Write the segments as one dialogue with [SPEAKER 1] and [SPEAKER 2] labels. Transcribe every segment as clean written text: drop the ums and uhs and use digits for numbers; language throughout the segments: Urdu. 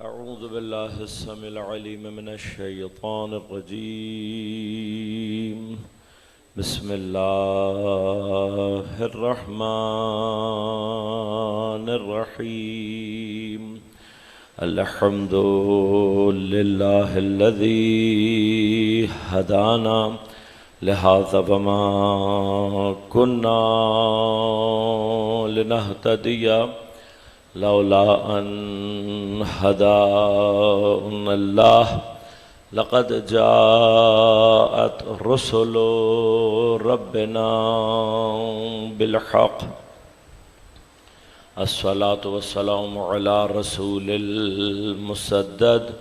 [SPEAKER 1] أعوذ بالله السميع العليم من الشيطان الرجيم. بسم الله الرحمن الرحيم. الحمد لله الذي هدانا لهذا وما كنا لنهتدي لولا أن هدانا الله لقد جاءت رسل ربنا بالحق. الصلاة والسلام على رسول المسدد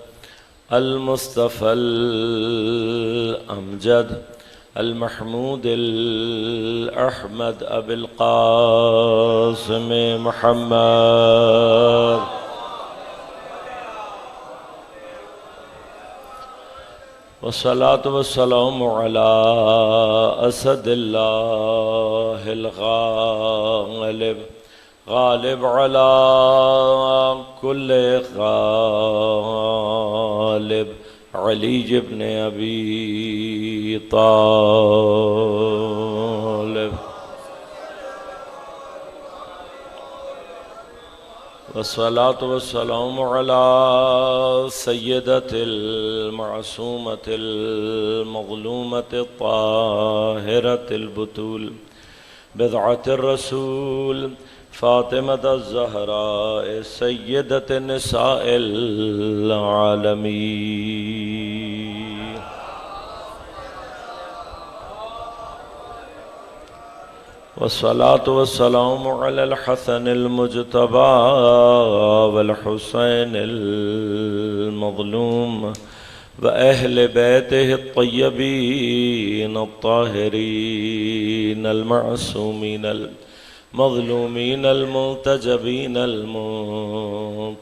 [SPEAKER 1] المصطفى الأمجد المحمود الأحمد أبي القاسم محمد والصلاة والسلام على أسد الله الغالب غالب على كل غالب علي بن أبي طالب والصلاة والسلام على سيدة المعصومة المظلومة الطاهرة البتول بضعة الرسول فاطمة الزهراء سيدة نساء العالمين. والصلاة والسلام على الحسن المجتبى والحسين المظلوم وأهل بيته الطيبين الطاهرين المعصومين المظلومين المنتجبين المنتخبين،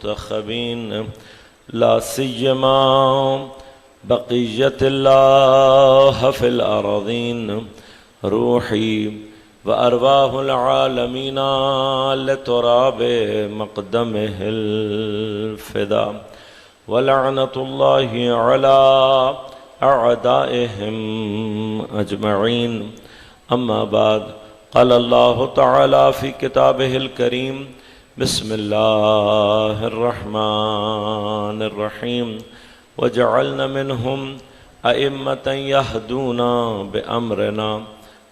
[SPEAKER 1] لا سيما بقية الله في الأراضين. روحي وأرواح العالمين لتراب مقدمه الفداء، ولعنة الله على أعدائهم أجمعين. أما بعد، قال الله تعالى في كتابه الكريم: بسم الله الرحمن الرحيم. وجعلنا منهم أئمة يهدون بأمرنا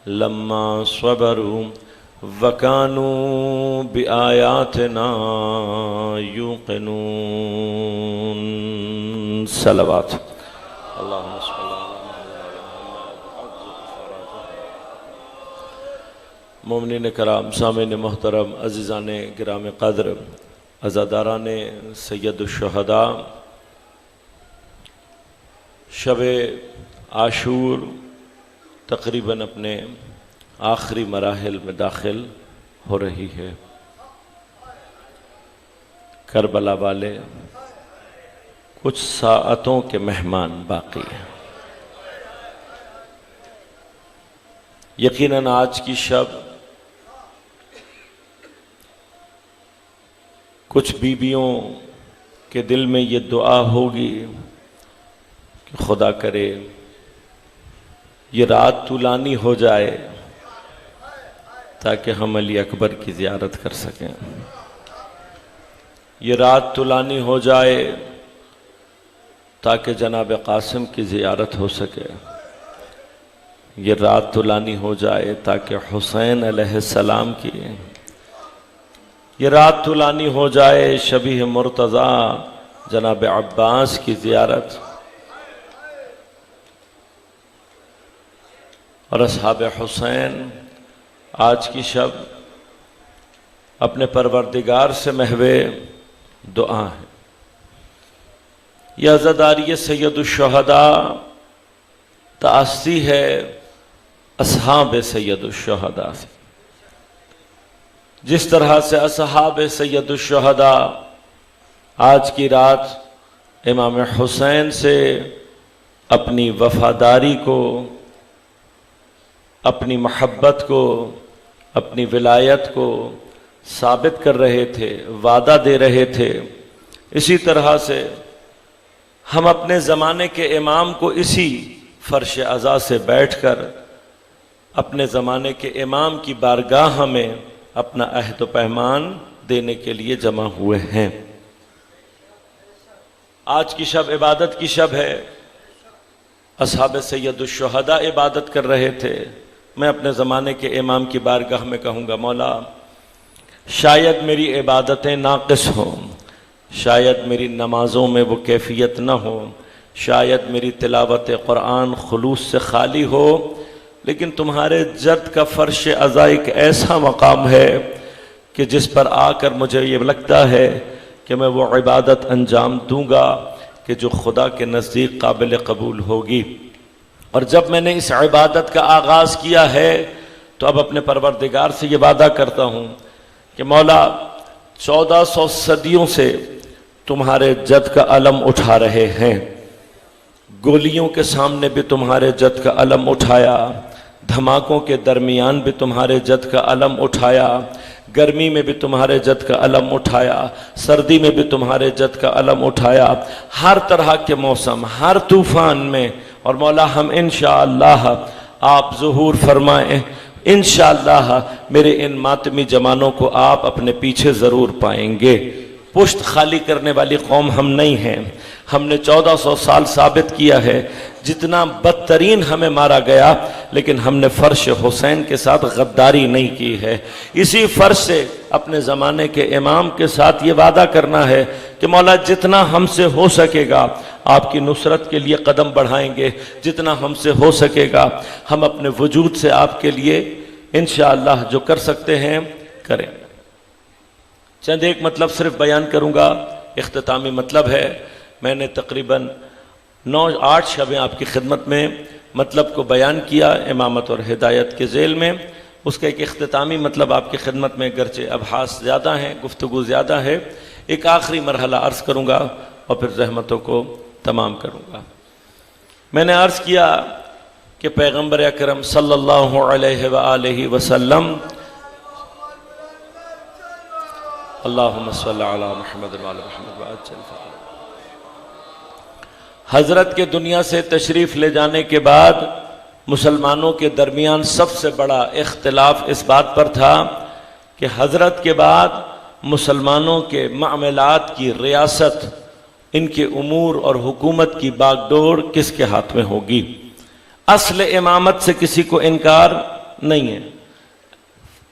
[SPEAKER 1] لما صبروا وكانوا بآياتنا يوقنون. صلوات اللهم صل على مومنین کرام، سامعین محترم، عزیزان گرام قدر، عزاداران سید الشہداء، شب عاشور تقریباً اپنے آخری مراحل میں داخل ہو رہی ہے. کربلا والے کچھ ساعتوں کے مہمان باقی ہیں. یقیناً آج کی شب کچھ بیویوں کے دل میں یہ دعا ہوگی کہ خدا کرے یہ رات طولانی ہو جائے تاکہ ہم علی اکبر کی زیارت کر سکیں. یہ رات طولانی ہو جائے تاکہ جناب قاسم کی زیارت ہو سکے. یہ رات طولانی ہو جائے تاکہ حسین علیہ السلام کی، یہ رات طولانی ہو جائے شبیہ مرتضیٰ جناب عباس کی زیارت، اور اصحاب حسین آج کی شب اپنے پروردگار سے محو دعا ہے. یہ عزاداری سید الشہداء تأسی ہے اصحاب سید الشہداء سے. جس طرح سے اصحاب سید الشہداء آج کی رات امام حسین سے اپنی وفاداری کو، اپنی محبت کو، اپنی ولایت کو ثابت کر رہے تھے، وعدہ دے رہے تھے، اسی طرح سے ہم اپنے زمانے کے امام کو اسی فرش عزا سے بیٹھ کر اپنے زمانے کے امام کی بارگاہ میں اپنا عہد و پیمان دینے کے لیے جمع ہوئے ہیں۔ آج کی شب عبادت کی شب ہے۔ اصحاب سید الشہداء عبادت کر رہے تھے۔ میں اپنے زمانے کے امام کی بارگاہ میں کہوں گا، مولا شاید میری عبادتیں ناقص ہوں، شاید میری نمازوں میں وہ کیفیت نہ ہو، شاید میری تلاوت قرآن خلوص سے خالی ہو، لیکن تمہارے جد کا فرش عزا ایک ایسا مقام ہے کہ جس پر آ کر مجھے یہ لگتا ہے کہ میں وہ عبادت انجام دوں گا کہ جو خدا کے نزدیک قابل قبول ہوگی۔ اور جب میں نے اس عبادت کا آغاز کیا ہے تو اب اپنے پروردگار سے یہ وعدہ کرتا ہوں کہ مولا 1400 صدیوں سے تمہارے جد کا علم اٹھا رہے ہیں، گولیوں کے سامنے بھی تمہارے جد کا علم اٹھایا، دھماکوں کے درمیان بھی تمہارے جد کا علم اٹھایا، گرمی میں بھی تمہارے جد کا علم اٹھایا، سردی میں بھی تمہارے جد کا علم اٹھایا، ہر طرح کے موسم، ہر طوفان میں۔ اور مولا ہم انشاءاللہ آپ ظہور فرمائیں، انشاءاللہ میرے ان ماتمی جوانوں کو آپ اپنے پیچھے ضرور پائیں گے۔ پشت خالی کرنے والی قوم ہم نہیں ہیں۔ ہم نے 1400 سال ثابت کیا ہے، جتنا بدترین ہمیں مارا گیا لیکن ہم نے فرش حسین کے ساتھ غداری نہیں کی ہے۔ اسی فرش سے اپنے زمانے کے امام کے ساتھ یہ وعدہ کرنا ہے کہ مولا جتنا ہم سے ہو سکے گا آپ کی نصرت کے لیے قدم بڑھائیں گے، جتنا ہم سے ہو سکے گا ہم اپنے وجود سے آپ کے لیے انشاءاللہ جو کر سکتے ہیں کریں۔ چند ایک مطلب صرف بیان کروں گا، اختتامی مطلب ہے۔ میں نے تقریباً 8 شبیں آپ کی خدمت میں مطلب کو بیان کیا امامت اور ہدایت کے ذیل میں۔ اس کا ایک اختتامی مطلب آپ کی خدمت میں، گرچہ ابحاث زیادہ ہیں، گفتگو زیادہ ہے، ایک آخری مرحلہ عرض کروں گا اور پھر زحمتوں کو تمام کروں گا۔ میں نے عرض کیا کہ پیغمبر اکرم صلی اللہ علیہ وآلہ وسلم، اللہم صلی علی محمد وعلی محمد وعجل فرجہ، حضرت کے دنیا سے تشریف لے جانے کے بعد مسلمانوں کے درمیان سب سے بڑا اختلاف اس بات پر تھا کہ حضرت کے بعد مسلمانوں کے معاملات کی ریاست، ان کے امور اور حکومت کی باغ ڈور کس کے ہاتھ میں ہوگی۔ اصل امامت سے کسی کو انکار نہیں ہے،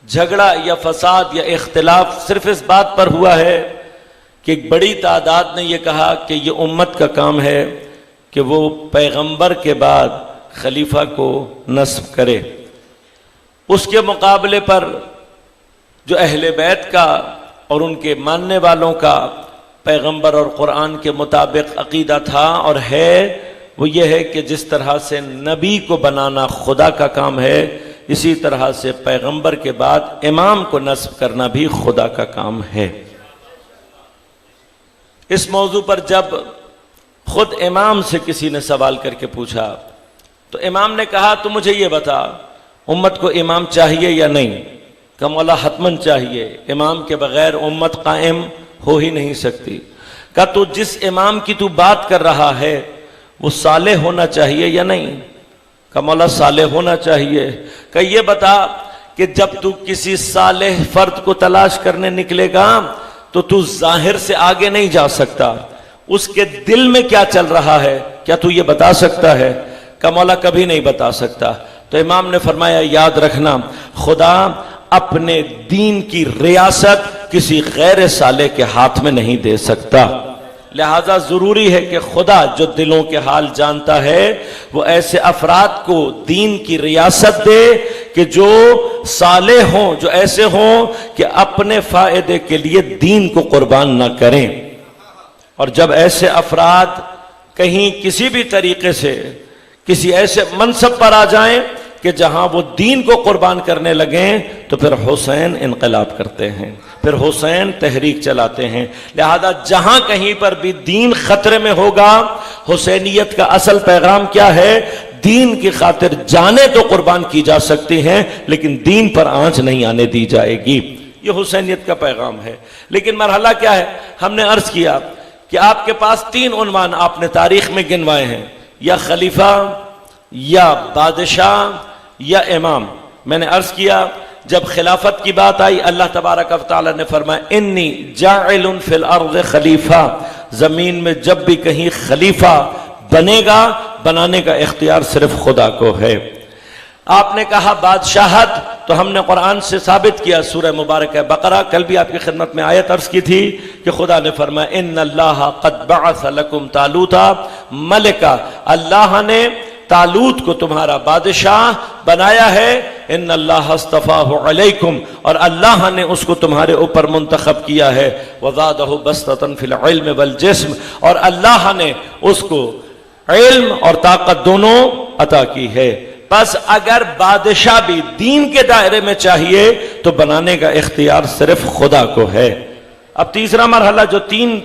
[SPEAKER 1] جھگڑا یا فساد یا اختلاف صرف اس بات پر ہوا ہے کہ ایک بڑی تعداد نے یہ کہا کہ یہ امت کا کام ہے کہ وہ پیغمبر کے بعد خلیفہ کو نصب کرے۔ اس کے مقابلے پر جو اہل بیت کا اور ان کے ماننے والوں کا پیغمبر اور قرآن کے مطابق عقیدہ تھا اور ہے، وہ یہ ہے کہ جس طرح سے نبی کو بنانا خدا کا کام ہے، اسی طرح سے پیغمبر کے بعد امام کو نصب کرنا بھی خدا کا کام ہے۔ اس موضوع پر جب خود امام سے کسی نے سوال کر کے پوچھا تو امام نے کہا تو مجھے یہ بتا، امت کو امام چاہیے یا نہیں؟ کہ مولا حتماً چاہیے، امام کے بغیر امت قائم ہو ہی نہیں سکتی۔ کہ تو جس امام کی تو بات کر رہا ہے وہ صالح ہونا چاہیے یا نہیں؟ کہ مولا صالح ہونا چاہیے۔ کہ یہ بتا کہ جب تو کسی صالح فرد کو تلاش کرنے نکلے گا تو ظاہر سے آگے نہیں جا سکتا، اس کے دل میں کیا چل رہا ہے کیا تو یہ بتا سکتا ہے؟ کہ مولا کبھی نہیں بتا سکتا۔ تو امام نے فرمایا یاد رکھنا، خدا اپنے دین کی ریاست کسی غیر صالح کے ہاتھ میں نہیں دے سکتا، لہذا ضروری ہے کہ خدا جو دلوں کے حال جانتا ہے وہ ایسے افراد کو دین کی ریاست دے کہ جو صالح ہوں، جو ایسے ہوں کہ اپنے فائدے کے لیے دین کو قربان نہ کریں۔ اور جب ایسے افراد کہیں کسی بھی طریقے سے کسی ایسے منصب پر آ جائیں کہ جہاں وہ دین کو قربان کرنے لگیں تو پھر حسین انقلاب کرتے ہیں، پھر حسین تحریک چلاتے ہیں۔ لہذا جہاں کہیں پر بھی دین خطرے میں ہوگا، حسینیت کا اصل پیغام کیا ہے؟ دین کی خاطر جانیں تو قربان کی جا سکتی ہیں لیکن دین پر آنچ نہیں آنے دی جائے گی، یہ حسینیت کا پیغام ہے۔ لیکن مرحلہ کیا ہے؟ ہم نے عرض کیا کہ آپ کے پاس 3 عنوان آپ نے تاریخ میں گنوائے ہیں، یا خلیفہ، یا بادشاہ، یا امام۔ میں نے عرض کیا جب خلافت کی بات آئی اللہ تبارک و تعالی نے فرمایا انی جاعل فی الارض خلیفہ، زمین میں جب بھی کہیں خلیفہ بنے گا، بنانے کا اختیار صرف خدا کو ہے۔ آپ نے کہا بادشاہت، تو ہم نے قرآن سے ثابت کیا، سورہ مبارکہ بقرہ، کل بھی آپ کی خدمت میں آیت عرض کی تھی کہ خدا نے فرمایا ان اللہ قد بعث لکم طالوت ملکا، اللہ نے طالوت کو تمہارا بادشاہ بنایا ہے، ان اللہ اصطفاہ علیکم، اور اللہ نے اس کو تمہارے اوپر منتخب کیا ہے، وزادہ بسطۃ فی العلم والجسم، اور اللہ نے اس کو علم اور طاقت دونوں عطا کی ہے۔ بس اگر بادشاہ بھی دین کے دائرے میں چاہیے تو بنانے کا اختیار صرف خدا کو ہے۔ اب تیسرا مرحلہ جو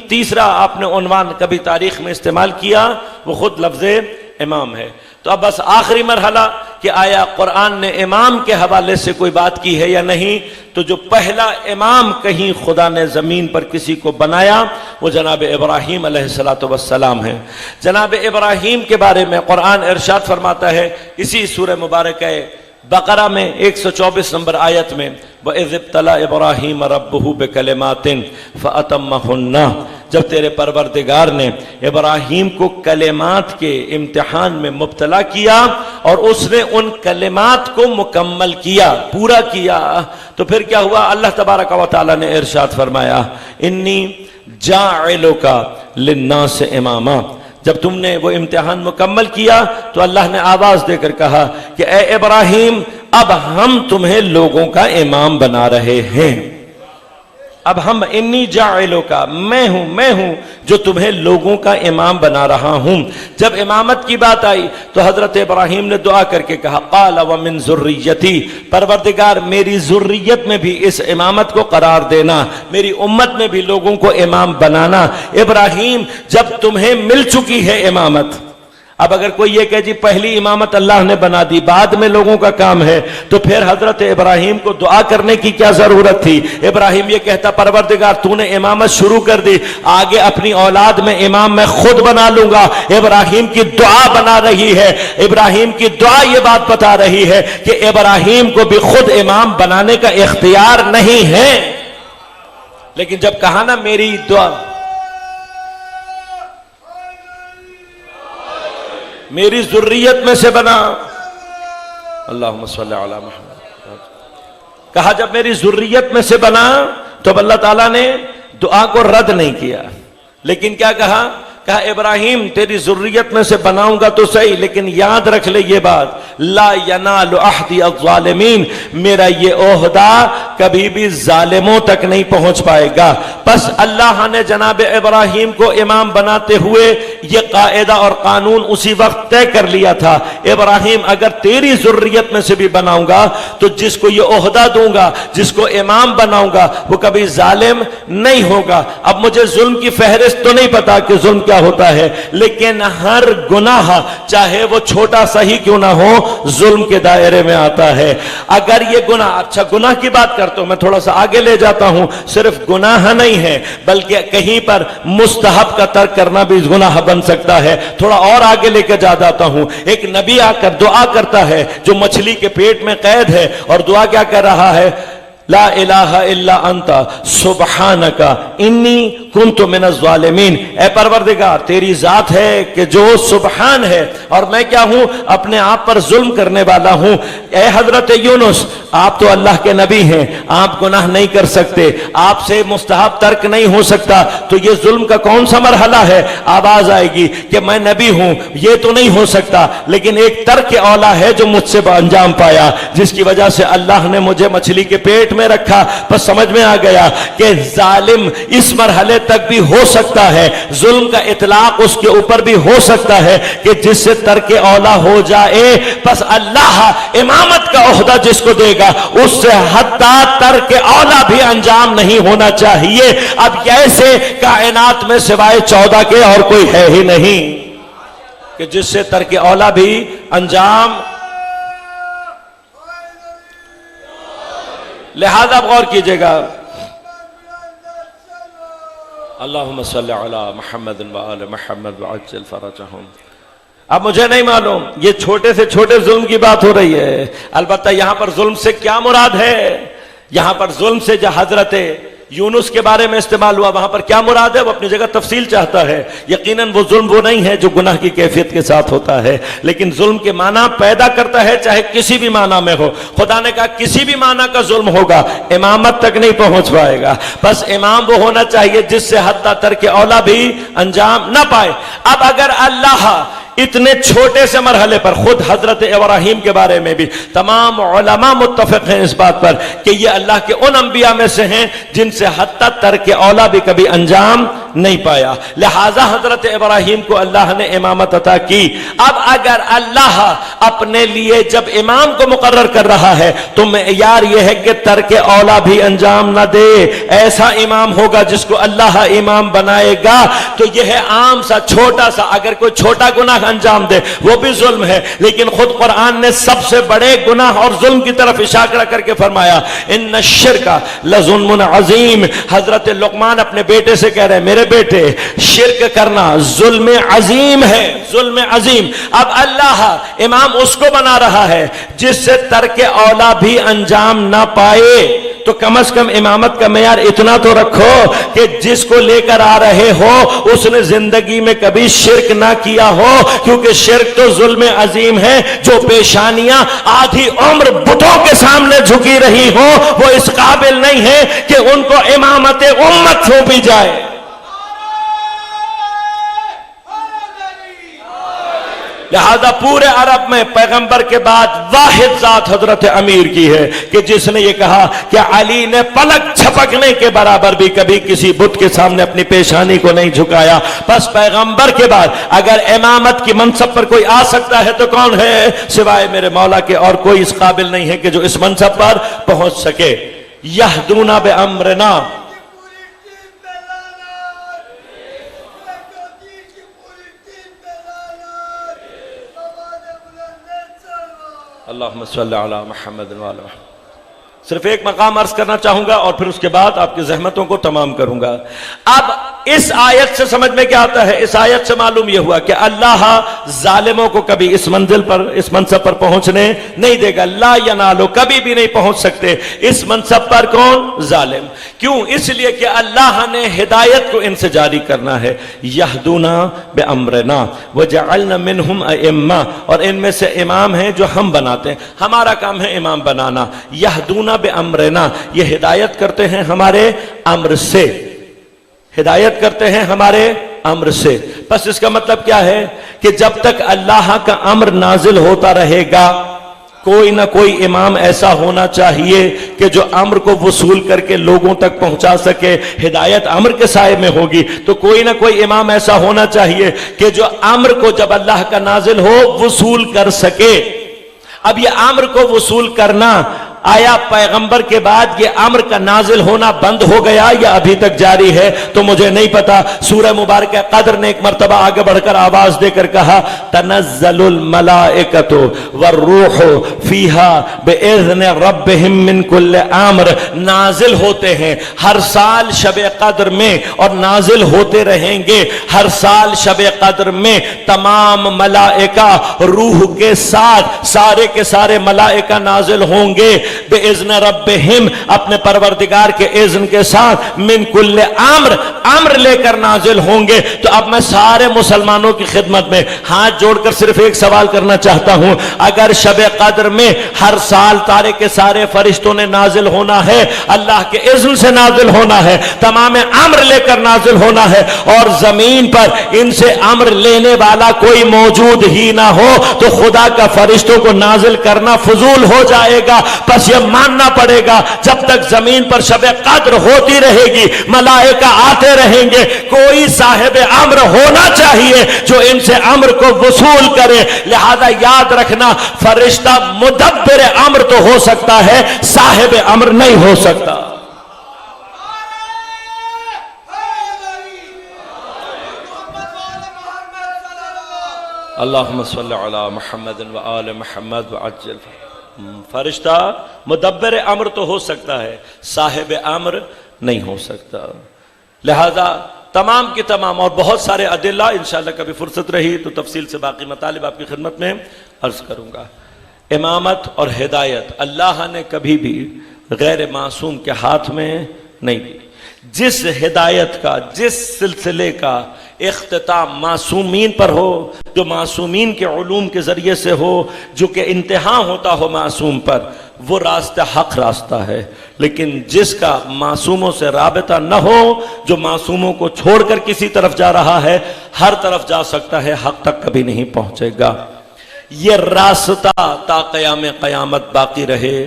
[SPEAKER 1] تیسرا آپ نے عنوان کبھی تاریخ میں استعمال کیا وہ خود لفظ امام ہے۔ تو اب بس آخری مرحلہ کہ آیا قرآن نے امام کے حوالے سے کوئی بات کی ہے یا نہیں، تو جو پہلا امام کہیں خدا نے زمین پر کسی کو بنایا وہ جناب ابراہیم علیہ السلام ہیں۔ جناب ابراہیم کے بارے میں قرآن ارشاد فرماتا ہے اسی سورہ مبارکہ بقرہ میں 124 نمبر آیت میں وَإِذِ ابْتَلَىٰ إِبْرَاهِيمَ رَبُّهُ بِكَلِمَاتٍ فَأَتَمَّهُنَّ، جب تیرے پروردگار نے ابراہیم کو کلمات کے امتحان میں مبتلا کیا اور اس نے ان کلمات کو مکمل کیا، پورا کیا، تو پھر کیا ہوا؟ اللہ تبارک و تعالی نے ارشاد فرمایا انی جاعلک للناس اماما۔ جب تم نے وہ امتحان مکمل کیا تو اللہ نے آواز دے کر کہا کہ اے ابراہیم اب ہم تمہیں لوگوں کا امام بنا رہے ہیں۔ اب ہم انی جاعلو کا، میں ہوں جو تمہیں لوگوں کا امام بنا رہا ہوں۔ جب امامت کی بات آئی تو حضرت ابراہیم نے دعا کر کے کہا قال ومن ذریتی، پروردگار میری ذریت میں بھی اس امامت کو قرار دینا، میری امت میں بھی لوگوں کو امام بنانا۔ ابراہیم جب تمہیں مل چکی ہے امامت، اب اگر کوئی یہ کہ جی پہلی امامت اللہ نے بنا دی بعد میں لوگوں کا کام ہے، تو پھر حضرت ابراہیم کو دعا کرنے کی کیا ضرورت تھی؟ ابراہیم یہ کہتا پروردگار تو نے امامت شروع کر دی، آگے اپنی اولاد میں امام میں خود بنا لوں گا۔ ابراہیم کی دعا بنا رہی ہے، ابراہیم کی دعا یہ بات بتا رہی ہے کہ ابراہیم کو بھی خود امام بنانے کا اختیار نہیں ہے، لیکن جب کہا نا میری دعا، میری ذریت میں سے بنا، اللہم صلی علی محمد، کہا جب میری ذریت میں سے بنا تو اللہ تعالیٰ نے دعا کو رد نہیں کیا، لیکن کیا کہا ابراہیم تیری ذریت میں سے بناؤں گا تو صحیح، لیکن یاد رکھ لے یہ بات لا ینال عہدی الظالمین، میرا یہ عہدہ کبھی بھی ظالموں تک نہیں پہنچ پائے گا۔ بس اللہ نے جناب ابراہیم کو امام بناتے ہوئے یہ قاعدہ اور قانون اسی وقت طے کر لیا تھا، ابراہیم اگر تیری ذریت میں سے بھی بناؤں گا تو جس کو یہ عہدہ دوں گا، جس کو امام بناؤں گا، وہ کبھی ظالم نہیں ہوگا۔ اب مجھے ظلم کی فہرست تو نہیں پتا کہ ظلم کیا ہوتا ہے، لیکن ہر گناہ چاہے وہ چھوٹا سا ہی کیوں نہ ہو ظلم کے دائرے میں آتا ہے۔ اگر یہ گناہ، اچھا گناہ کی بات کرتا ہوں، میں تھوڑا سا آگے لے جاتا ہوں، صرف گناہ نہیں ہے بلکہ کہیں پر مستحب کا ترک کرنا بھی گناہ بن سکتا ہے۔ تھوڑا اور آگے لے کے جاتا ہوں، ایک نبی آ کر دعا کرتا ہے جو مچھلی کے پیٹ میں قید ہے، اور دعا کیا کر رہا ہے؟ لا الہ الا انت سبحانک انی کنت من الظالمین، اے پروردگار تیری ذات ہے کہ جو سبحان ہے اور میں کیا ہوں؟ اپنے آپ پر ظلم کرنے والا ہوں۔ اے حضرت یونس آپ تو اللہ کے نبی ہیں، آپ گناہ نہیں کر سکتے، آپ سے مستحب ترک نہیں ہو سکتا، تو یہ ظلم کا کون سا مرحلہ ہے؟ آواز آئے گی کہ میں نبی ہوں، یہ تو نہیں ہو سکتا، لیکن ایک ترک اولا ہے جو مجھ سے انجام پایا، جس کی وجہ سے اللہ نے مجھے مچھلی کے پیٹ میں رکھا۔ بس سمجھ میں آ گیا کہ ظالم اس مرحلے تک بھی ہو سکتا ہے، ظلم کا اطلاق اس کے اوپر بھی ہو سکتا ہے کہ جس سے ترک اولا ہو جائے، بس اللہ امامت کا عہدہ جس کو دے گا اس سے حتی ترک اولا بھی انجام نہیں ہونا چاہیے۔ اب ایسے کائنات میں سوائے 14 کے اور کوئی ہے ہی نہیں کہ جس سے ترک اولا بھی انجام۔ لہذا غور کیجئے گا، اللہم صلی علی محمد و آل محمد وعجل فرجہم۔ اب مجھے نہیں معلوم یہ چھوٹے سے چھوٹے ظلم کی بات ہو رہی ہے، البتہ یہاں پر ظلم سے کیا مراد ہے؟ یہاں پر ظلم سے جو حضرت یونس کے بارے میں استعمال ہوا وہاں پر کیا مراد ہے وہ اپنی جگہ تفصیل چاہتا ہے۔ یقیناً وہ ظلم وہ نہیں ہے جو گناہ کی کیفیت کے ساتھ ہوتا ہے، لیکن ظلم کے معنی پیدا کرتا ہے چاہے کسی بھی معنی میں ہو۔ خدا نے کہا کسی بھی معنی کا ظلم ہوگا امامت تک نہیں پہنچ پائے گا، بس امام وہ ہونا چاہیے جس سے حتی ترک اولا بھی انجام نہ پائے۔ اب اگر اللہ اتنے چھوٹے سے مرحلے پر، خود حضرت ابراہیم کے بارے میں بھی تمام علماء متفق ہیں اس بات پر کہ یہ اللہ کے ان انبیاء میں سے ہیں جن سے حتی ترک اولا بھی کبھی انجام نہیں پایا، لہذا حضرت ابراہیم کو اللہ نے امامت عطا کی۔ اب اگر اللہ اپنے لیے جب امام کو مقرر کر رہا ہے تو معیار یہ ہے کہ ترک اولا بھی انجام نہ دے، ایسا امام ہوگا جس کو اللہ امام بنائے گا۔ تو یہ ہے عام سا چھوٹا سا، اگر کوئی چھوٹا گناہ انجام دے وہ بھی ظلم ہے، لیکن خود قرآن نے سب سے بڑے گناہ اور ظلم کی طرف اشارہ کر کے فرمایا ان الشرک لظلم عظیم۔ حضرت لقمان اپنے بیٹے سے کہہ رہے ہیں میرے بیٹے شرک کرنا ظلم عظیم ہے، ظلم عظیم۔ اب اللہ امام اس کو بنا رہا ہے جس سے ترک اولا بھی انجام نہ پائے، تو کم از کم امامت کا معیار اتنا تو رکھو کہ جس کو لے کر آ رہے ہو اس نے زندگی میں کبھی شرک نہ کیا ہو، کیونکہ شرک تو ظلم عظیم ہے۔ جو پیشانیاں آدھی عمر بتوں کے سامنے جھکی رہی ہو وہ اس قابل نہیں ہے کہ ان کو امامت امت سونپی جائے۔ لہذا پورے عرب میں پیغمبر کے بعد واحد ذات حضرت امیر کی ہے کہ جس نے یہ کہا کہ علی نے پلک چھپکنے کے برابر بھی کبھی کسی بت کے سامنے اپنی پیشانی کو نہیں جھکایا۔ بس پیغمبر کے بعد اگر امامت کی منصب پر کوئی آ سکتا ہے تو کون ہے؟ سوائے میرے مولا کے اور کوئی اس قابل نہیں ہے کہ جو اس منصب پر پہنچ سکے۔ یہدون بامرنا، اللہم صلی علی محمد و آلہ محمد۔ صرف ایک مقام عرض کرنا چاہوں گا اور پھر اس کے بعد آپ کی زحمتوں کو تمام کروں گا۔ اب اس آیت سے سمجھ میں کیا آتا ہے؟ اس آیت سے معلوم یہ ہوا کہ اللہ ظالموں کو کبھی اس منزل پر، اس منصب پر پہنچنے نہیں دے گا۔ لا ینالو، کبھی بھی نہیں پہنچ سکتے اس منصب پر کون؟ ظالم۔ کیوں؟ اس لیے کہ اللہ نے ہدایت کو ان سے جاری کرنا ہے۔ یہدونا بامرنا وجعلنا منہم ائمہ، اور ان میں سے امام ہیں جو ہم بناتے ہیں، ہمارا کام ہے امام بنانا۔ یہدونا بامرنا، یہ ہدایت کرتے ہیں ہمارے امر سے، ہدایت کرتے ہیں ہمارے امر سے۔ بس اس کا مطلب کیا ہے کہ جب تک اللہ کا امر نازل ہوتا رہے گا کوئی نہ کوئی امام ایسا ہونا چاہیے کہ جو امر کو وصول کر کے لوگوں تک پہنچا سکے۔ ہدایت امر کے سائے میں ہوگی تو کوئی نہ کوئی امام ایسا ہونا چاہیے کہ جو امر کو جب اللہ کا نازل ہو وصول کر سکے۔ اب یہ امر کو وصول کرنا آیا پیغمبر کے بعد یہ امر کا نازل ہونا بند ہو گیا یا ابھی تک جاری ہے تو مجھے نہیں پتا۔ سورہ مبارکہ قدر نے ایک مرتبہ آگے بڑھ کر آواز دے کر کہا تنزل الملائکۃ والروح فیہا باذن ربہم من کل امر، نازل ہوتے ہیں ہر سال شب قدر میں اور نازل ہوتے رہیں گے ہر سال شب قدر میں۔ تمام ملائکہ روح کے ساتھ سارے کے سارے ملائکہ نازل ہوں گے بِإِذْنِ رَبِّهِمْ، اپنے پروردگار کے اذن کے ساتھ، من کل امر، امر لے کر نازل ہوں گے۔ تو اب میں سارے مسلمانوں کی خدمت میں ہاتھ جوڑ کر صرف ایک سوال کرنا چاہتا ہوں، اگر شب قدر میں ہر سال سارے کے سارے فرشتوں نے نازل ہونا ہے، اللہ کے اذن سے نازل ہونا ہے، تمام امر لے کر نازل ہونا ہے، اور زمین پر ان سے امر لینے والا کوئی موجود ہی نہ ہو تو خدا کا فرشتوں کو نازل کرنا فضول ہو جائے گا۔ بس یہ ماننا پڑے گا جب تک زمین پر شب قدر ہوتی رہے گی ملائکہ آتے رہیں گے، کوئی صاحب امر ہونا چاہیے جو ان سے امر کو وصول کرے۔ لہذا یاد رکھنا فرشتہ مدبر امر تو ہو سکتا ہے، صاحب امر نہیں ہو سکتا۔ اللہم صلی علی محمد و آل محمد وعجل۔ فرشتہ مدبر امر تو ہو سکتا ہے، صاحب امر نہیں ہو سکتا۔ لہذا تمام کی تمام اور بہت سارے ادلہ انشاءاللہ کبھی فرصت رہی تو تفصیل سے باقی مطالب آپ کی خدمت میں عرض کروں گا۔ امامت اور ہدایت اللہ نے کبھی بھی غیر معصوم کے ہاتھ میں نہیں دی۔ جس ہدایت کا، جس سلسلے کا اختتام معصومین پر ہو، جو معصومین کے علوم کے ذریعے سے ہو، جو کہ انتہا ہوتا ہو معصوم پر، وہ راستہ حق راستہ ہے۔ لیکن جس کا معصوموں سے رابطہ نہ ہو، جو معصوموں کو چھوڑ کر کسی طرف جا رہا ہے، ہر طرف جا سکتا ہے، حق تک کبھی نہیں پہنچے گا۔ یہ راستہ تا قیام قیامت باقی رہے۔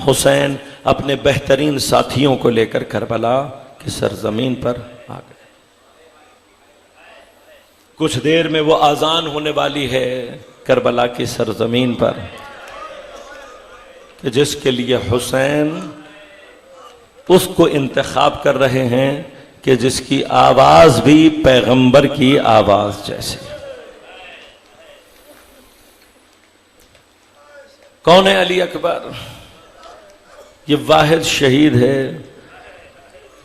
[SPEAKER 1] حسین اپنے بہترین ساتھیوں کو لے کر کربلا کی سرزمین پر آ گئے۔ کچھ دیر میں وہ اذان ہونے والی ہے کربلا کی سرزمین پر، کہ جس کے لیے حسین اس کو انتخاب کر رہے ہیں کہ جس کی آواز بھی پیغمبر کی آواز جیسی۔ کون ہے علی اکبر؟ یہ واحد شہید ہے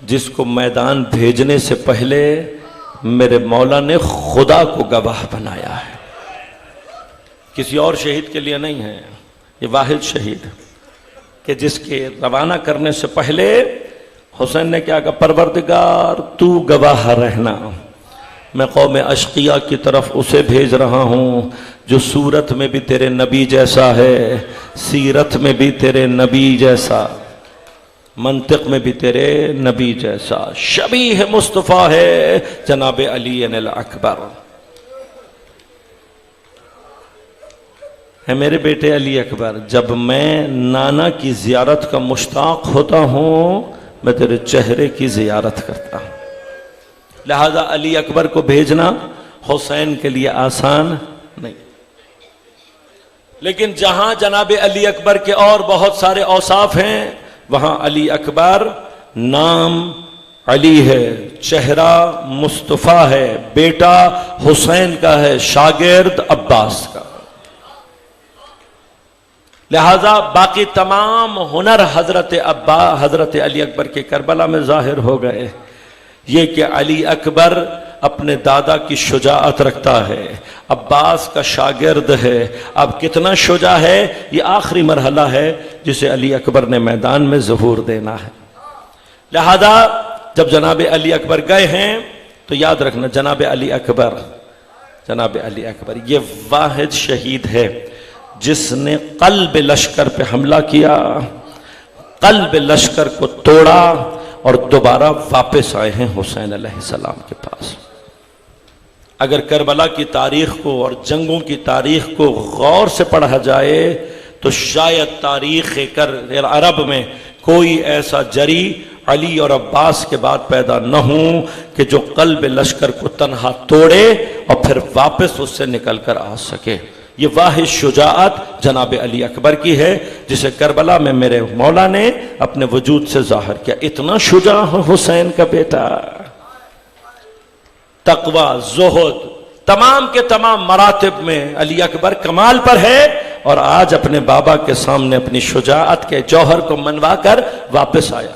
[SPEAKER 1] جس کو میدان بھیجنے سے پہلے میرے مولا نے خدا کو گواہ بنایا ہے، کسی اور شہید کے لیے نہیں ہے۔ یہ واحد شہید کہ جس کے روانہ کرنے سے پہلے حسین نے کیا کہا، پروردگار تو گواہ رہنا، میں قوم اشقیہ کی طرف اسے بھیج رہا ہوں جو صورت میں بھی تیرے نبی جیسا ہے، سیرت میں بھی تیرے نبی جیسا، منطق میں بھی تیرے نبی جیسا، شبیہ مصطفیٰ ہے جناب علی الاکبر۔ ہے میرے بیٹے علی اکبر، جب میں نانا کی زیارت کا مشتاق ہوتا ہوں، میں تیرے چہرے کی زیارت کرتا ہوں۔ لہذا علی اکبر کو بھیجنا حسین کے لیے آسان نہیں، لیکن جہاں جناب علی اکبر کے اور بہت سارے اوصاف ہیں، وہاں علی اکبر نام علی ہے، چہرہ مصطفیٰ ہے، بیٹا حسین کا ہے، شاگرد عباس کا۔ لہذا باقی تمام ہنر حضرت علی اکبر کے کربلا میں ظاہر ہو گئے۔ یہ کہ علی اکبر اپنے دادا کی شجاعت رکھتا ہے، عباس کا شاگرد ہے۔ اب کتنا شجاع ہے، یہ آخری مرحلہ ہے جسے علی اکبر نے میدان میں ظہور دینا ہے۔ لہذا جب جناب علی اکبر گئے ہیں تو یاد رکھنا، جناب علی اکبر یہ واحد شہید ہے جس نے قلب لشکر پہ حملہ کیا، قلب لشکر کو توڑا اور دوبارہ واپس آئے ہیں حسین علیہ السلام کے پاس۔ اگر کربلا کی تاریخ کو اور جنگوں کی تاریخ کو غور سے پڑھا جائے تو شاید تاریخ عرب میں کوئی ایسا جری علی اور عباس کے بعد پیدا نہ ہوں کہ جو قلب لشکر کو تنہا توڑے اور پھر واپس اس سے نکل کر آ سکے۔ یہ واحد شجاعت جناب علی اکبر کی ہے جسے کربلا میں میرے مولا نے اپنے وجود سے ظاہر کیا۔ اتنا شجاع حسین کا بیٹا، تقوی، زہد، تمام کے تمام مراتب میں علی اکبر کمال پر ہے، اور آج اپنے بابا کے سامنے اپنی شجاعت کے جوہر کو منوا کر واپس آیا۔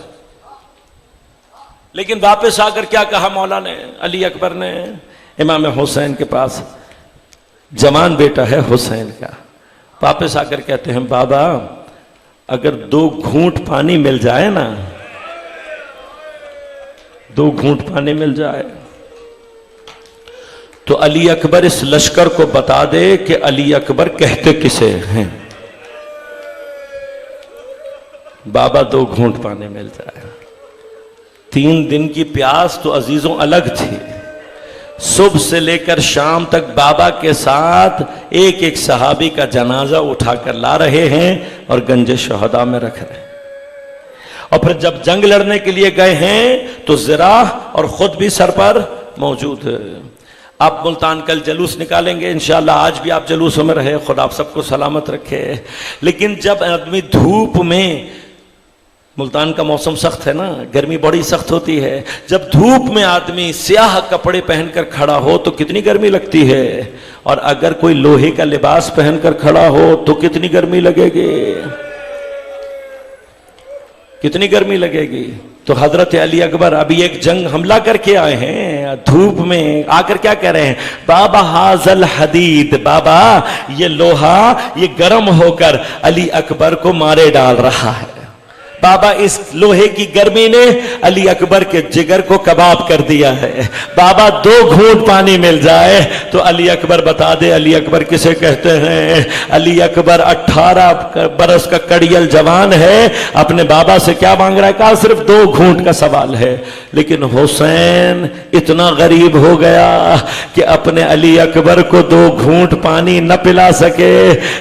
[SPEAKER 1] لیکن واپس آ کر کیا کہا مولا نے، علی اکبر نے امام حسین کے پاس، جوان بیٹا ہے حسین کا، واپس آ کر کہتے ہیں، بابا اگر 2 گھونٹ پانی مل جائے نا، 2 گھونٹ پانی مل جائے تو علی اکبر اس لشکر کو بتا دے کہ علی اکبر کہتے کسے ہیں۔ بابا 2 گھونٹ پانی مل جائے۔ 3 دن کی پیاس تو عزیزوں الگ تھی، صبح سے لے کر شام تک بابا کے ساتھ ایک ایک صحابی کا جنازہ اٹھا کر لا رہے ہیں اور گنج شہداء میں رکھ رہے ہیں، اور پھر جب جنگ لڑنے کے لیے گئے ہیں تو زراح اور خود بھی سر پر موجود ہے۔ آپ ملتان کل جلوس نکالیں گے انشاءاللہ، آج بھی آپ جلوسوں میں رہے، خدا آپ سب کو سلامت رکھے۔ لیکن جب آدمی دھوپ میں، ملتان کا موسم سخت ہے نا، گرمی بڑی سخت ہوتی ہے، جب دھوپ میں آدمی سیاہ کپڑے پہن کر کھڑا ہو تو کتنی گرمی لگتی ہے، اور اگر کوئی لوہے کا لباس پہن کر کھڑا ہو تو کتنی گرمی لگے گی، کتنی گرمی لگے گی۔ تو حضرت علی اکبر ابھی ایک جنگ حملہ کر کے آئے ہیں، دھوپ میں آ کر کیا کہہ رہے ہیں؟ بابا حاضل حدید، بابا یہ لوہا یہ گرم ہو کر علی اکبر کو مارے ڈال رہا ہے۔ بابا اس لوہے کی گرمی نے علی اکبر کے جگر کو کباب کر دیا ہے۔ بابا 2 گھونٹ پانی مل جائے تو علی اکبر بتا دے۔ علی اکبر کسے کہتے ہیں؟ علی اکبر 18 برس کا کڑیل جوان ہے، اپنے بابا سے کیا مانگ رہا ہے؟ کہا صرف 2 گھونٹ کا سوال ہے۔ لیکن حسین اتنا غریب ہو گیا کہ اپنے علی اکبر کو 2 گھونٹ پانی نہ پلا سکے۔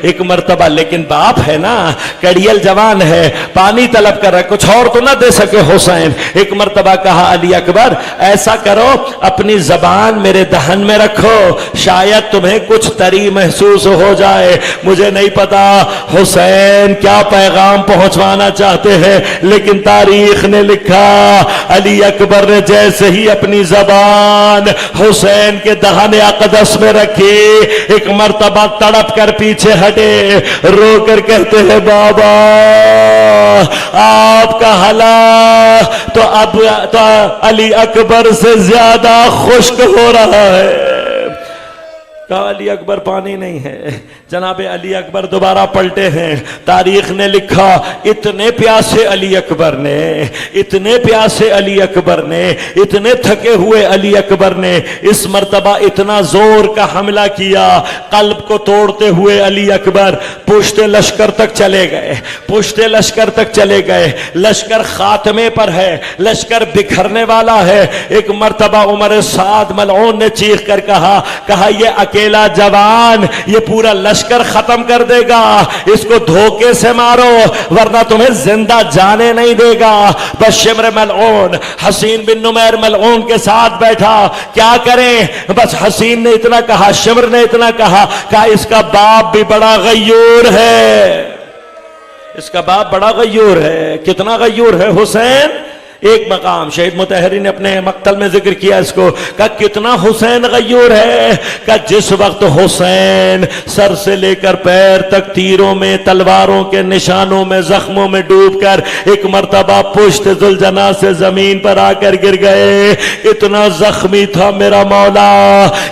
[SPEAKER 1] ایک مرتبہ لیکن باپ ہے نا، کڑیل جوان ہے، پانی طلب کر رہا ہے، کچھ اور تو نہ دے سکے حسین۔ ایک مرتبہ کہا علی اکبر ایسا کرو اپنی زبان میرے دہن میں رکھو، شاید تمہیں کچھ طری محسوس ہو جائے۔ مجھے نہیں پتا حسین کیا پیغام پہنچوانا چاہتے ہیں، لیکن تاریخ نے لکھا علی اکبر نے جیسے ہی اپنی زبان حسین کے دہن اقدس میں رکھی، ایک مرتبہ تڑپ کر پیچھے ہٹے، رو کر کہتے ہیں بابا آپ کا حالات تو اب تو علی اکبر سے زیادہ خشک ہو رہا ہے۔ کہا علی اکبر پانی نہیں ہے۔ جناب علی اکبر دوبارہ پلٹے ہیں، تاریخ نے لکھا اتنے پیاسے علی اکبر نے، اتنے پیاسے علی اکبر نے، اتنے تھکے ہوئے علی اکبر نے اس مرتبہ اتنا زور کا حملہ کیا، قلب کو توڑتے ہوئے علی اکبر پشت لشکر تک چلے گئے، پشت لشکر تک چلے گئے۔ لشکر خاتمے پر ہے، لشکر بکھرنے والا ہے۔ ایک مرتبہ عمر سعد ملعون نے چیخ کر کہا یہ اکیلا جوان یہ پورا لشکر ختم کر دے گا، اس کو دھوکے سے مارو ورنہ تمہیں زندہ جانے نہیں دے گا۔ بس شمر ملعون حسین بن نمیر ملعون کے ساتھ بیٹھا، کیا کریں؟ بس حسین نے اتنا کہا، شمر نے اتنا کہا اس کا باپ بھی بڑا غیور ہے، اس کا باپ بڑا غیور ہے۔ کتنا غیور ہے حسین؟ ایک مقام شہید مطہری نے اپنے مقتل میں ذکر کیا اس کو، کہ کتنا حسین غیور ہے، کہ جس وقت حسین سر سے لے کر پیر تک تیروں میں تلواروں کے نشانوں میں زخموں میں ڈوب کر ایک مرتبہ پشت ذوالجناح سے زمین پر آ کر گر گئے، اتنا زخمی تھا میرا مولا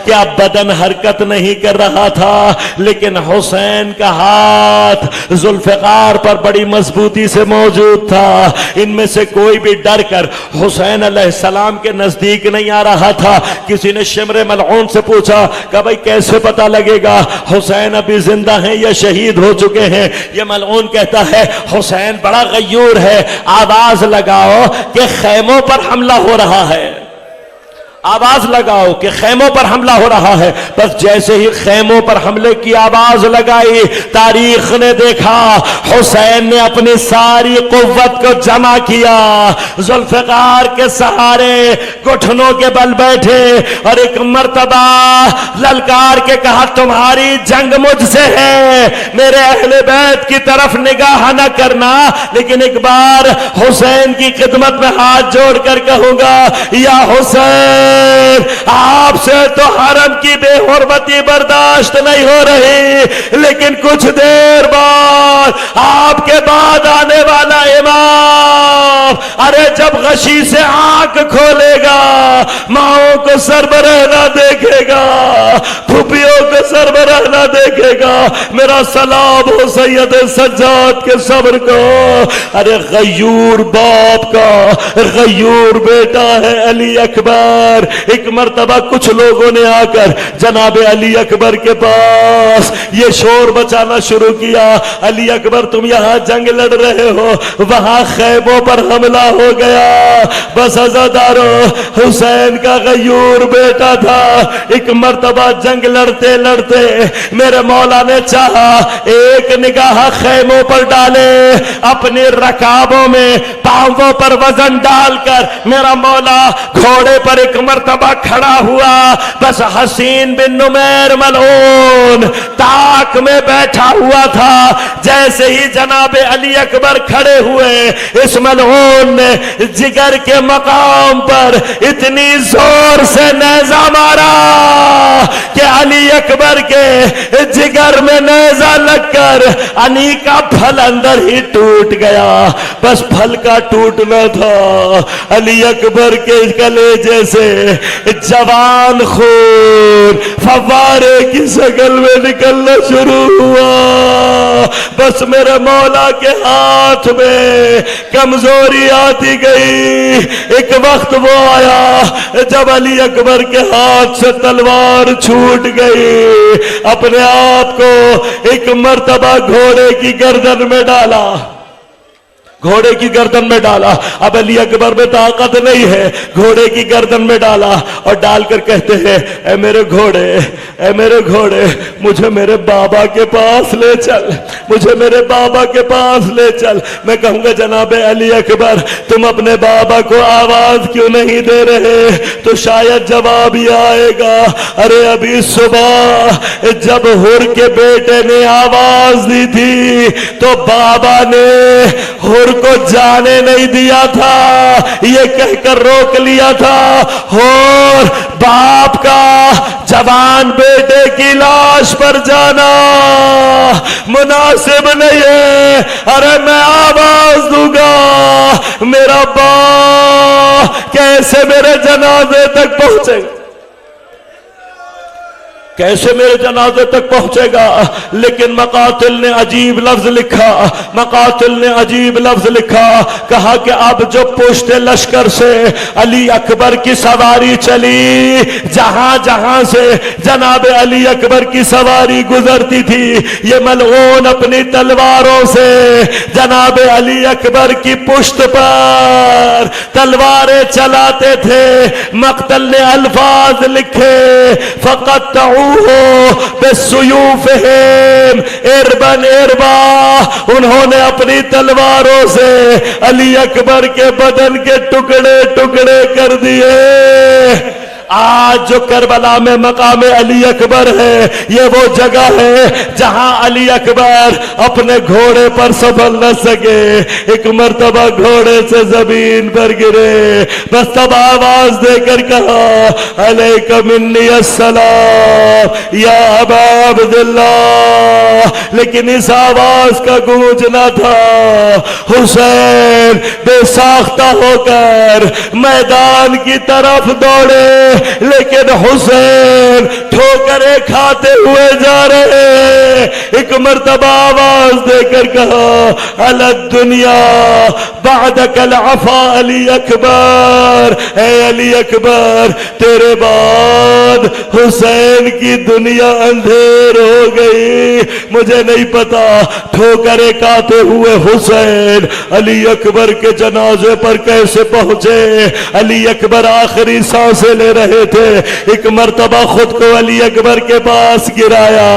[SPEAKER 1] کہ اب بدن حرکت نہیں کر رہا تھا، لیکن حسین کا ہاتھ ذوالفقار پر بڑی مضبوطی سے موجود تھا۔ ان میں سے کوئی بھی ڈر کر حسین علیہ السلام کے نزدیک نہیں آ رہا تھا۔ کسی نے شمر ملعون سے پوچھا کہ بھائی کیسے پتا لگے گا حسین ابھی زندہ ہیں یا شہید ہو چکے ہیں؟ یہ ملعون کہتا ہے حسین بڑا غیور ہے، آواز لگاؤ کہ خیموں پر حملہ ہو رہا ہے، آواز لگاؤ کہ خیموں پر حملہ ہو رہا ہے۔ بس جیسے ہی خیموں پر حملے کی آواز لگائی، تاریخ نے دیکھا حسین نے اپنی ساری قوت کو جمع کیا، ذوالفقار کے سہارے گھٹنوں کے بل بیٹھے اور ایک مرتبہ للکار کے کہا تمہاری جنگ مجھ سے ہے، میرے اہل بیت کی طرف نگاہ نہ کرنا، لیکن ایک بار حسین کی خدمت میں ہاتھ جوڑ کر کہوں گا یا حسین آپ سے تو حرم کی بے حرمتی برداشت نہیں ہو رہی، لیکن کچھ دیر بعد آپ کے بعد آنے والا امام ارے جب غشی سے آنکھ کھولے گا ماؤں کو سربراہ نہ دیکھے گا، پھوپھیوں کو سربراہ نہ دیکھے گا، میرا سلام ہو سید سجاد کے صبر کو۔ ارے غیور باپ کا غیور بیٹا ہے علی اکبر۔ ایک مرتبہ کچھ لوگوں نے آ کر جناب علی اکبر کے پاس یہ شور بچانا شروع کیا، علی اکبر تم یہاں جنگ لڑ رہے ہو، وہاں خیموں پر حملہ ہو گیا۔ بس عزادارو حسین کا غیور بیٹا تھا، ایک مرتبہ جنگ لڑتے لڑتے میرے مولا نے چاہا ایک نگاہ خیموں پر ڈالے، اپنی رکابوں میں پاؤں پر وزن ڈال کر میرا مولا گھوڑے پر ایک مرتبہ کھڑا ہوا۔ بس حسین بن نمیر ملعون تاک میں بیٹھا ہوا تھا، جیسے ہی جناب علی اکبر کھڑے ہوئے اس ملعون نے جگر کے مقام پر اتنی زور سے نیزہ مارا کہ علی اکبر کے جگر میں نیزہ لگ کر انی کا پھل اندر ہی ٹوٹ گیا، بس پھل کا ٹوٹنا تھا، علی اکبر کے کلیجے سے جوان خون فوارے کی شکل میں نکلنا شروع ہوا۔ بس میرے مولا کے ہاتھ میں کمزوری آتی گئی۔ ایک وقت وہ آیا جب علی اکبر کے ہاتھ سے تلوار چھوٹ گئی، اپنے آپ کو ایک مرتبہ گھوڑے کی گردن میں ڈالا، گھوڑے کی گردن میں ڈالا۔ اب علی اکبر میں طاقت نہیں ہے، گھوڑے کی گردن میں ڈالا اور ڈال کر کہتے ہیں اے میرے گھوڑے، اے میرے گھوڑے، مجھے میرے بابا کے پاس لے چل، مجھے میرے بابا کے پاس لے چل۔ میں کہوں گا جناب علی اکبر تم اپنے بابا کو آواز کیوں نہیں دے رہے؟ تو شاید جواب ہی آئے گا، ارے ابھی صبح جب حر کے بیٹے نے آواز دی تھی تو بابا نے حر کو جانے نہیں دیا تھا، یہ کہہ کر روک لیا تھا اور باپ کا جوان بیٹے کی لاش پر جانا مناسب نہیں ہے۔ ارے میں آواز دوں گا، میرا باپ کیسے میرے جنازے تک پہنچے گا، کیسے میرے جنازے تک پہنچے گا؟ لیکن مقاتل نے عجیب لفظ لکھا، مقاتل نے عجیب لفظ لکھا، کہا کہ اب جو پشت لشکر سے علی اکبر کی سواری چلی، جہاں جہاں سے جناب علی اکبر کی سواری گزرتی تھی، یہ ملعون اپنی تلواروں سے جناب علی اکبر کی پشت پر تلواریں چلاتے تھے۔ مقتل نے الفاظ لکھے، فقط بِالسُّيُوفِهِمْ اِرْبًا اِرْبًا، انہوں نے اپنی تلواروں سے علی اکبر کے بدن کے ٹکڑے ٹکڑے کر دیے۔ آج جو کربلا میں مقام علی اکبر ہے، یہ وہ جگہ ہے جہاں علی اکبر اپنے گھوڑے پر سنبھل نہ سکے، ایک مرتبہ گھوڑے سے زمین پر گرے، بس تب آواز دے کر کہا علیک منی السلام یا ابا عبداللہ، لیکن اس آواز کا گونجنا تھا۔ حسین بے ساختہ ہو کر میدان کی طرف دوڑے، لیکن حسین ٹھوکریں کھاتے ہوئے جا رہے۔ ایک مرتبہ آواز دے کر کہا علی الدنیا بعدک العفا علی اکبر، اے علی اکبر تیرے بعد حسین کی دنیا اندھیر ہو گئی۔ مجھے نہیں پتا ٹھوکریں کھاتے ہوئے حسین علی اکبر کے جنازے پر کیسے پہنچے۔ علی اکبر آخری سانسیں لے رہے تھے، ایک مرتبہ خود کو علی اکبر کے پاس گرایا،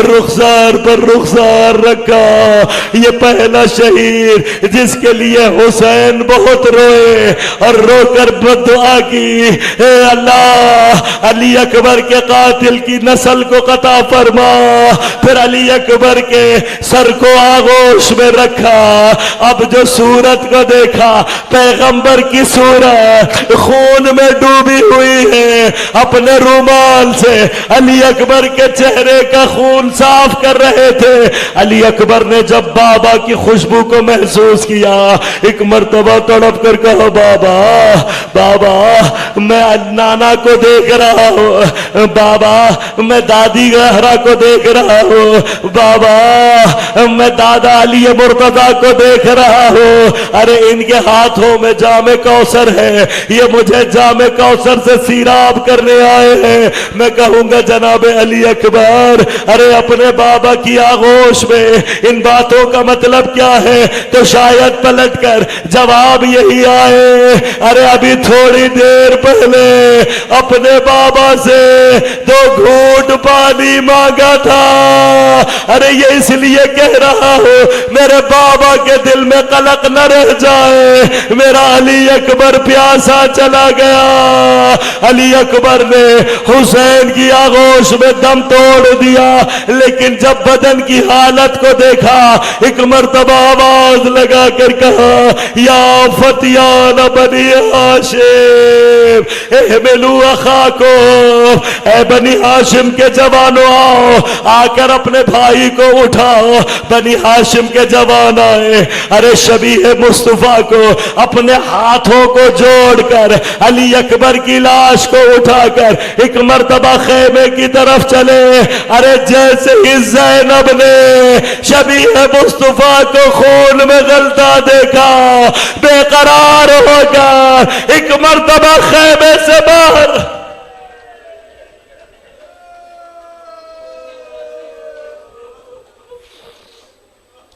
[SPEAKER 1] رخسار پر رخسار رکھا۔ یہ پہلا شہید جس کے لیے حسین بہت روئے اور رو کر بدعا کی، اے اللہ علی اکبر کے قاتل کی نسل کو قطع فرما۔ پھر علی اکبر کے سر کو آغوش میں رکھا، اب جو صورت کو دیکھا پیغمبر کی صورت خون میں ڈوبی ہوئی ہے، اپنے رومال سے علی اکبر کے چہرے کا خون صاف کر رہے تھے۔ علی اکبر نے جب بابا کی خوشبو کو محسوس کیا، ایک مرتبہ تڑپ کر کہا بابا بابا میں نانا کو دیکھ رہا ہوں، بابا میں دادی گہرا کو دیکھ رہا ہوں، بابا میں دادا علی مرتضی کو دیکھ رہا ہوں، ارے ان کے ہاتھوں میں جام کوثر ہے، یہ مجھے جام کوثر سے سیراب کرنے آئے ہیں۔ میں کہوں گا جناب علی اکبر ارے اپنے بابا کی آغوش میں ان باتوں کا مطلب کیا ہے؟ تو شاید پلٹ کر جواب یہی آئے، ارے ابھی تھوڑی دیر پہلے اپنے بابا سے 2 گھونٹ پانی مانگا تھا، ارے یہ اس لیے کہہ رہا ہوں میرے بابا کے دل میں قلق نہ رہ جائے، میرا علی اکبر پیاسا چلا گیا۔ علی اکبر نے حسین کی آغوش میں دم توڑ دیا، لیکن جب بدن کی حالت کو دیکھا ایک مرتبہ آواز لگا کر کہا یا فتیان بنی ہاشم احملوا اخاکم، اے بنی ہاشم کے کے جوانوں آؤ، آ کر اپنے بھائی کو اٹھاؤ۔ بنی ہاشم کے جوان آئے، ارے شبیہ مصطفیٰ کو اپنے ہاتھوں کو جوڑ کر علی اکبر کی لاش کو اٹھا کر ایک مرتبہ خیمے کی طرف چلے۔ ارے جیسے ہی زینب نے شبیہ مصطفیٰ کو خون میں غلطہ دیکھا، بے قرار ہو کر ایک مرتبہ خیمے سے باہر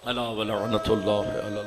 [SPEAKER 1] الا ولعنت اللہ علی